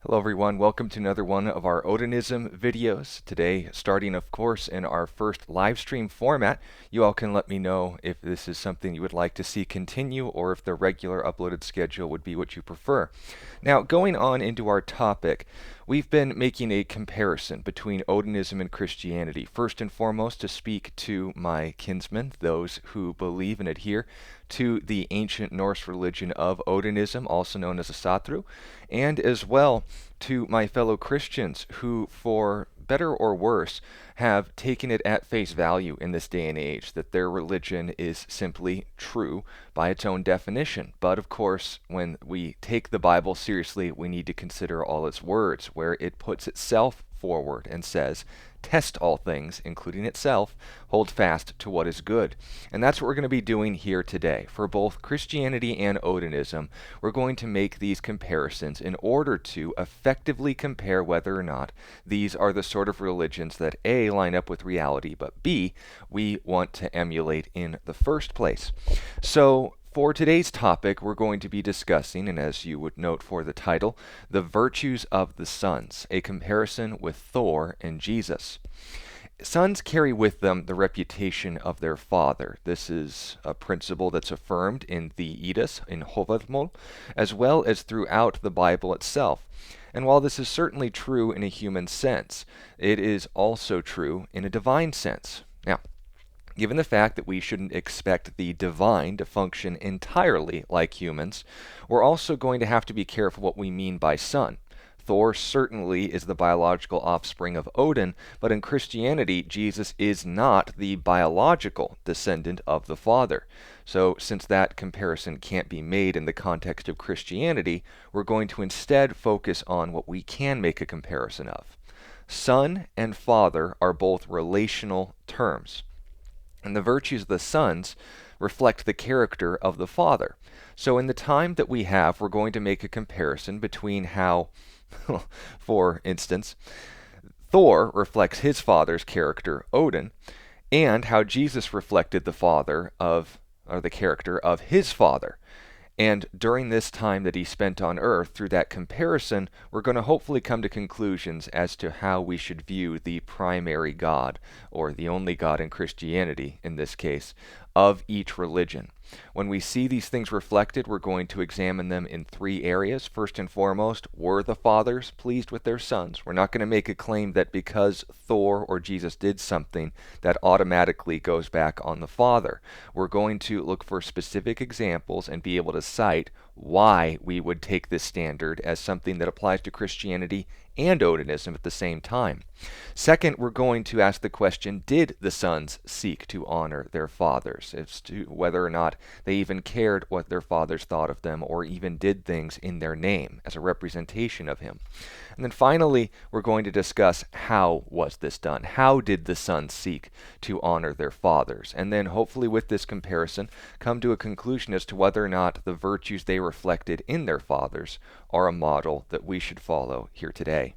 Hello everyone, welcome to another one of our Odinism videos. Today, starting of course in our first live stream format, you all can let me know if this is something you would like to see continue or if the regular uploaded schedule would be what you prefer. Now, going on into our topic, we've been making a comparison between Odinism and Christianity. First and foremost, to speak to my kinsmen, those who believe and adhere to the ancient Norse religion of Odinism, also known as Asatru, and as well to my fellow Christians who, for better or worse, have taken it at face value in this day and age that their religion is simply true by its own definition. But of course, when we take the Bible seriously, we need to consider all its words, where it puts itself forward and says, test all things, including itself, hold fast to what is good. And that's what we're going to be doing here today. For both Christianity and Odinism, we're going to make these comparisons in order to effectively compare whether or not these are the sort of religions that A, line up with reality, but B, we want to emulate in the first place. So, for today's topic, we're going to be discussing, and as you would note for the title, the virtues of the sons, a comparison with Thor and Jesus. Sons carry with them the reputation of their father. This is a principle that's affirmed in the Eddas, in Hovedmål, as well as throughout the Bible itself. And while this is certainly true in a human sense, it is also true in a divine sense. Now, given the fact that we shouldn't expect the divine to function entirely like humans, we're also going to have to be careful what we mean by son. Thor certainly is the biological offspring of Odin, but in Christianity, Jesus is not the biological descendant of the Father. So, since that comparison can't be made in the context of Christianity, we're going to instead focus on what we can make a comparison of. Son and father are both relational terms. And the virtues of the sons reflect the character of the father. So in the time that we have, we're going to make a comparison between how, for instance, Thor reflects his father's character, Odin, and how Jesus reflected the father of, or the character of his father. And during this time that he spent on earth, through that comparison, we're going to hopefully come to conclusions as to how we should view the primary God, or the only God in Christianity in this case, of each religion. When we see these things reflected, we're going to examine them in three areas. First and foremost, were the fathers pleased with their sons? We're not going to make a claim that because Thor or Jesus did something, that automatically goes back on the father. We're going to look for specific examples and be able to cite why we would take this standard as something that applies to Christianity and Odinism at the same time. Second, we're going to ask the question, did the sons seek to honor their fathers, as to whether or not they even cared what their fathers thought of them or even did things in their name as a representation of him. And then finally, we're going to discuss how was this done? How did the sons seek to honor their fathers? And then hopefully with this comparison, come to a conclusion as to whether or not the virtues they reflected in their fathers are a model that we should follow here today.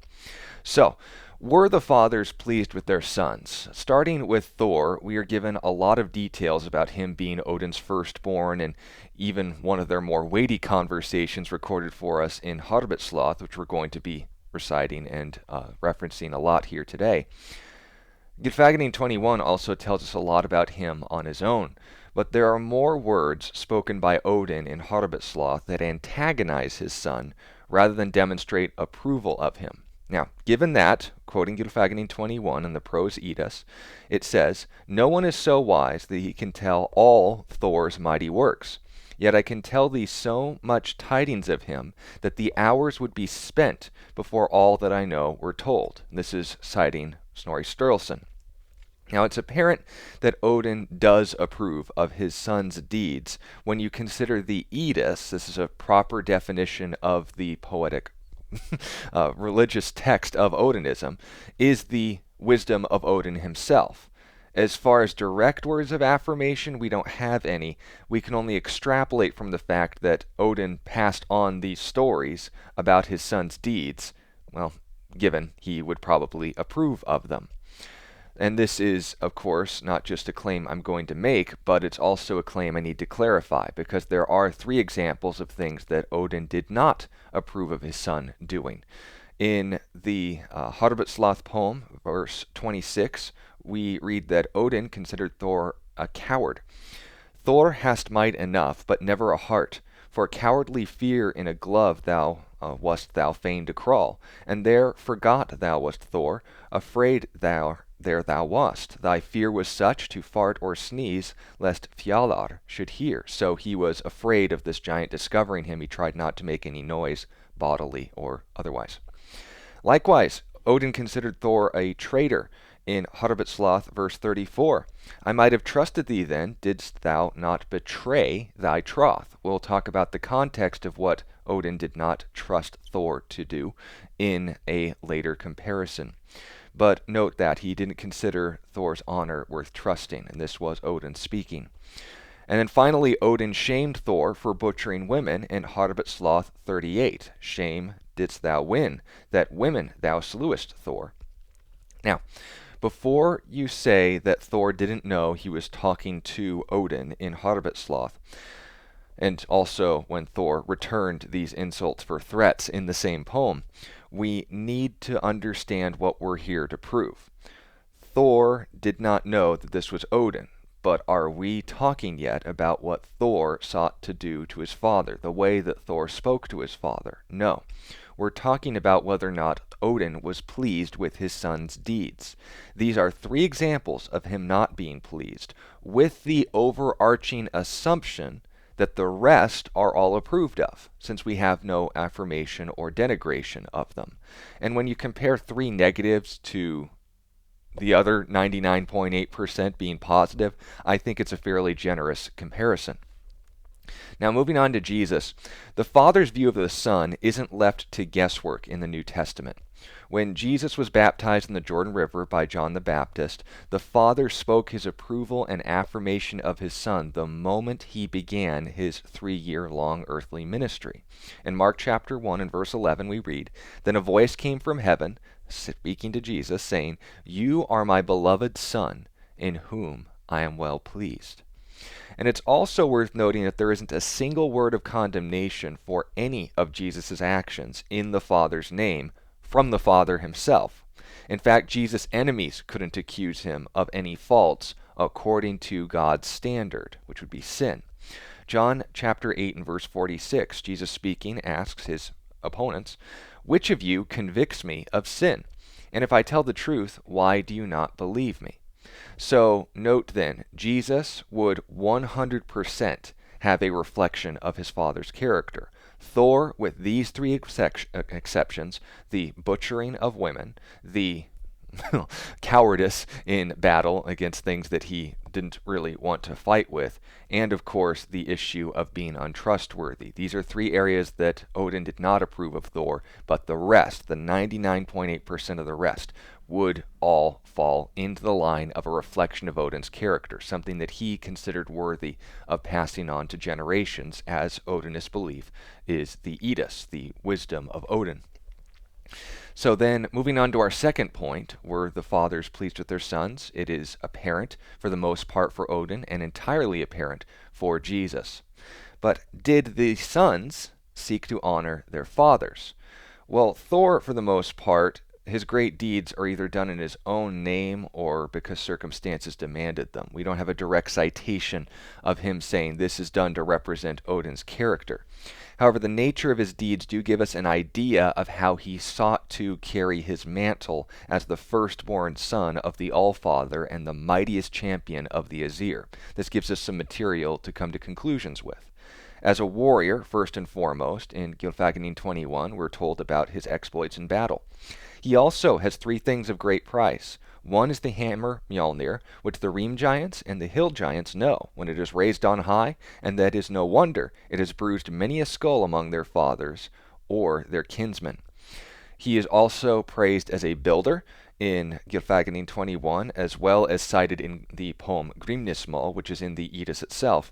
So, were the fathers pleased with their sons? Starting with Thor, we are given a lot of details about him being Odin's firstborn, and even one of their more weighty conversations recorded for us in Harbetsloth, which we're going to be reciting and referencing a lot here today. Gylfaginning 21 also tells us a lot about him on his own, but there are more words spoken by Odin in Harbetsloth that antagonize his son rather than demonstrate approval of him. Now, given that, quoting Gylfaginning 21 in the Prose Eddas, it says, "No one is so wise that he can tell all Thor's mighty works. Yet I can tell thee so much tidings of him that the hours would be spent before all that I know were told." This is citing Snorri Sturluson. Now, it's apparent that Odin does approve of his son's deeds when you consider the Eddas. This is a proper definition of the poetic religious text of Odinism, is the wisdom of Odin himself. As far as direct words of affirmation, we don't have any. We can only extrapolate from the fact that Odin passed on these stories about his son's deeds, well, given he would probably approve of them. And this is, of course, not just a claim I'm going to make, but it's also a claim I need to clarify, because there are three examples of things that Odin did not approve of his son doing. In the Harbetsloth poem, verse 26, we read that Odin considered Thor a coward. Thor hast might enough, but never a heart. For cowardly fear in a glove wast thou fain to crawl, and there forgot thou wast Thor, afraid there thou wast. Thy fear was such to fart or sneeze, lest Fjalar should hear. So he was afraid of this giant discovering him. He tried not to make any noise, bodily or otherwise. Likewise, Odin considered Thor a traitor. In Harbetsloth, verse 34, I might have trusted thee then, didst thou not betray thy troth. We'll talk about the context of what Odin did not trust Thor to do in a later comparison. But note that he didn't consider Thor's honor worth trusting, and this was Odin speaking. And then finally, Odin shamed Thor for butchering women in Harbetsloth 38. Shame didst thou win, that women thou slewest, Thor. Now, before you say that Thor didn't know he was talking to Odin in Harbetsloth, and also when Thor returned these insults for threats in the same poem, we need to understand what we're here to prove. Thor did not know that this was Odin, but are we talking yet about what Thor sought to do to his father, the way that Thor spoke to his father? No. We're talking about whether or not Odin was pleased with his son's deeds. These are three examples of him not being pleased, with the overarching assumption that the rest are all approved of, since we have no affirmation or denigration of them. And when you compare three negatives to the other 99.8% being positive, I think it's a fairly generous comparison. Now, moving on to Jesus, the Father's view of the Son isn't left to guesswork in the New Testament. When Jesus was baptized in the Jordan River by John the Baptist, the Father spoke his approval and affirmation of his Son the moment he began his 3-year-long earthly ministry. In Mark chapter 1 and verse 11 we read, Then a voice came from heaven, speaking to Jesus, saying, You are my beloved Son, in whom I am well pleased. And it's also worth noting that there isn't a single word of condemnation for any of Jesus' actions in the Father's name from the Father himself. In fact, Jesus' enemies couldn't accuse him of any faults according to God's standard, which would be sin. John chapter 8 and verse 46, Jesus speaking asks his opponents, Which of you convicts me of sin? And if I tell the truth, why do you not believe me? So note then, Jesus would 100% have a reflection of his Father's character. Thor, with these three exceptions, the butchering of women, the cowardice in battle against things that he didn't really want to fight with, and of course the issue of being untrustworthy. These are three areas that Odin did not approve of Thor, but the rest, the 99.8% of the rest, would all fall into the line of a reflection of Odin's character, something that he considered worthy of passing on to generations, as Odinist belief is the Edis, the wisdom of Odin. So then, moving on to our second point, were the fathers pleased with their sons? It is apparent for the most part for Odin and entirely apparent for Jesus. But did the sons seek to honor their fathers? Well, Thor, for the most part, his great deeds are either done in his own name or because circumstances demanded them. We don't have a direct citation of him saying this is done to represent Odin's character. However, the nature of his deeds do give us an idea of how he sought to carry his mantle as the firstborn son of the Allfather and the mightiest champion of the Aesir. This gives us some material to come to conclusions with. As a warrior, first and foremost, in Gylfaginning 21, we're told about his exploits in battle. He also has three things of great price. One is the hammer Mjolnir, which the Ream giants and the hill giants know when it is raised on high, and that is no wonder. It has bruised many a skull among their fathers or their kinsmen. He is also praised as a builder in Gylfaginning 21, as well as cited in the poem Grimnismal, which is in the Edis itself.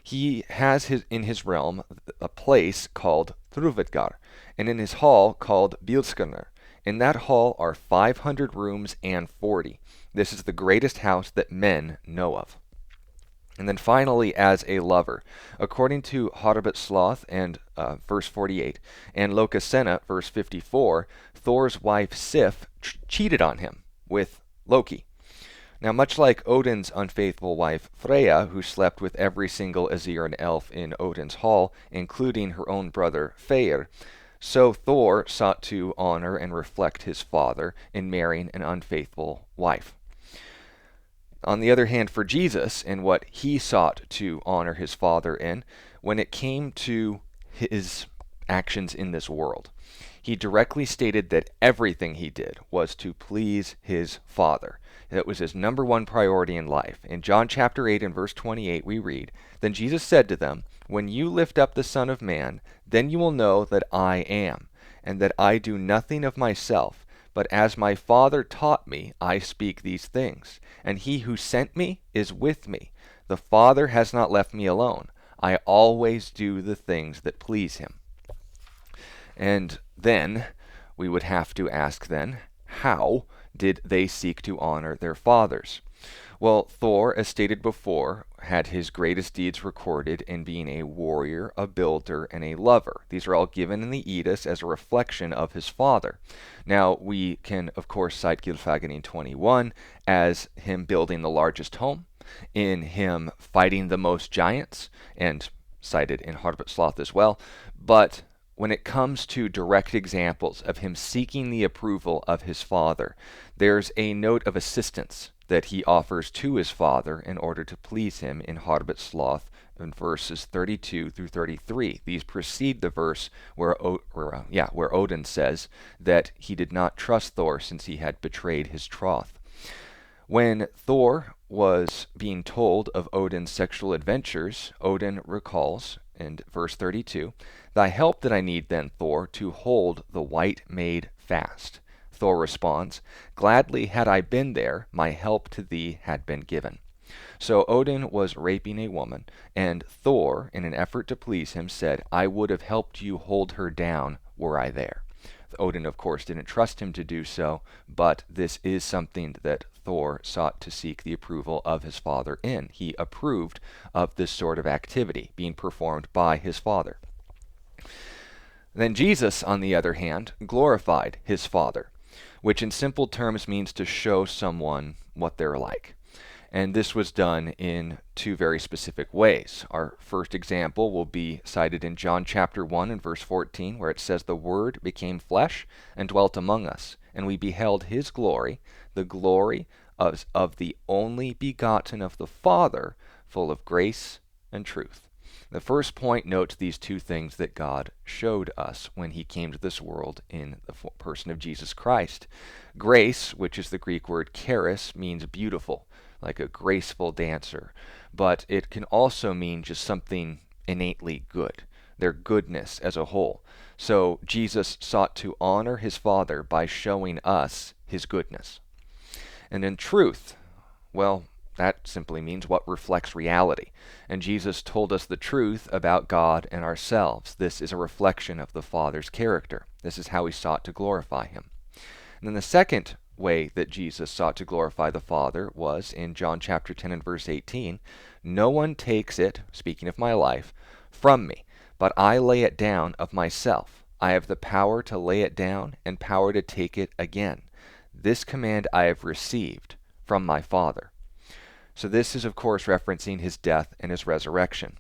He has in his realm a place called Thruvadgar, and in his hall called Bilskirnir. In that hall are 500 rooms and 40. This is the greatest house that men know of. And then finally, as a lover, according to Sloth and verse 48, and Lokasenna, verse 54, Thor's wife Sif cheated on him with Loki. Now, much like Odin's unfaithful wife Freya, who slept with every single Aesir and elf in Odin's hall, including her own brother Freyr, so Thor sought to honor and reflect his father in marrying an unfaithful wife. On the other hand, for Jesus, and what he sought to honor his Father in, when it came to his actions in this world, he directly stated that everything he did was to please his Father. That was his number one priority in life. In John chapter 8 and verse 28, we read, "Then Jesus said to them, 'When you lift up the Son of Man, then you will know that I am, and that I do nothing of myself, but as my Father taught me, I speak these things. And he who sent me is with me. The Father has not left me alone. I always do the things that please him.'" And then we would have to ask then, how did they seek to honor their fathers? Well, Thor, as stated before, had his greatest deeds recorded in being a warrior, a builder, and a lover. These are all given in the Eddas as a reflection of his father. Now, we can, of course, cite Gylfaginning 21 as him building the largest home, in him fighting the most giants, and cited in Sloth as well. But when it comes to direct examples of him seeking the approval of his father, there's a note of assistance that he offers to his father in order to please him in Sloth in verses 32 through 33. These precede the verse where Odin says that he did not trust Thor since he had betrayed his troth. When Thor was being told of Odin's sexual adventures, Odin recalls in verse 32, "Thy help did I need then, Thor, to hold the white maid fast." Thor responds, "Gladly had I been there, my help to thee had been given." So Odin was raping a woman, and Thor, in an effort to please him, said, "I would have helped you hold her down were I there." Odin, of course, didn't trust him to do so, but this is something that Thor sought to seek the approval of his father in. He approved of this sort of activity being performed by his father. Then Jesus, on the other hand, glorified his father, which in simple terms means to show someone what they're like. And this was done in two very specific ways. Our first example will be cited in John chapter 1 and verse 14, where it says, "The Word became flesh and dwelt among us, and we beheld his glory, the glory of the only begotten of the Father, full of grace and truth." The first point notes these two things that God showed us when he came to this world in the person of Jesus Christ. Grace, which is the Greek word charis, means beautiful, like a graceful dancer, but it can also mean just something innately good, their goodness as a whole. So Jesus sought to honor his Father by showing us his goodness. And in truth, well, that simply means what reflects reality. And Jesus told us the truth about God and ourselves. This is a reflection of the Father's character. This is how he sought to glorify him. And then the second way that Jesus sought to glorify the Father was in John chapter 10 and verse 18, "No one takes it," speaking of my life, "from me, but I lay it down of myself. I have the power to lay it down and power to take it again. This command I have received from my Father." So this is, of course, referencing his death and his resurrection.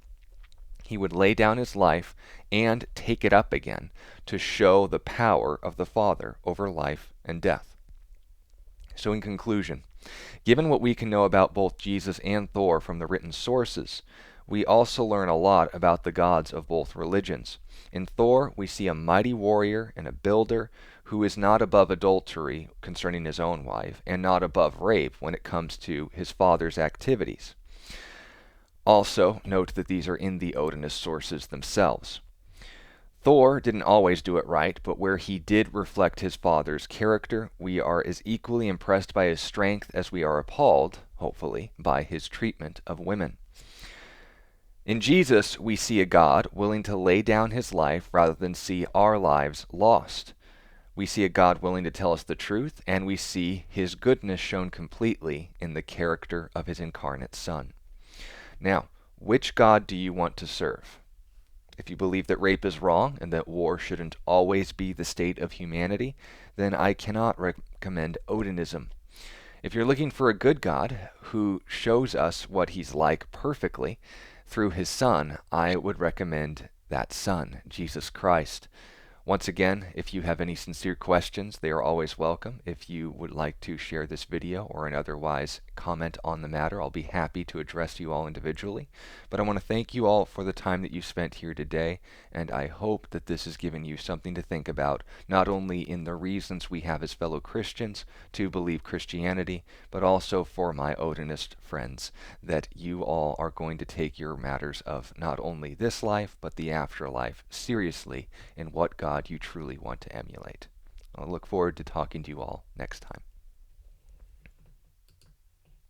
He would lay down his life and take it up again to show the power of the Father over life and death. So in conclusion, given what we can know about both Jesus and Thor from the written sources, we also learn a lot about the gods of both religions. In Thor, we see a mighty warrior and a builder who is not above adultery concerning his own wife, and not above rape when it comes to his father's activities. Also, note that these are in the Odinist sources themselves. Thor didn't always do it right, but where he did reflect his father's character, we are as equally impressed by his strength as we are appalled, hopefully, by his treatment of women. In Jesus, we see a God willing to lay down his life rather than see our lives lost. We see a God willing to tell us the truth, and we see his goodness shown completely in the character of his incarnate Son. Now, which God do you want to serve? If you believe that rape is wrong and that war shouldn't always be the state of humanity, then I cannot recommend Odinism. If you're looking for a good God who shows us what he's like perfectly through his Son, I would recommend that Son, Jesus Christ. Once again, if you have any sincere questions, they are always welcome. If you would like to share this video or an otherwise comment on the matter, I'll be happy to address you all individually. But I want to thank you all for the time that you spent here today, and I hope that this has given you something to think about, not only in the reasons we have as fellow Christians to believe Christianity, but also for my Odinist friends, that you all are going to take your matters of not only this life, but the afterlife seriously in what God you truly want to emulate. I look forward to talking to you all next time.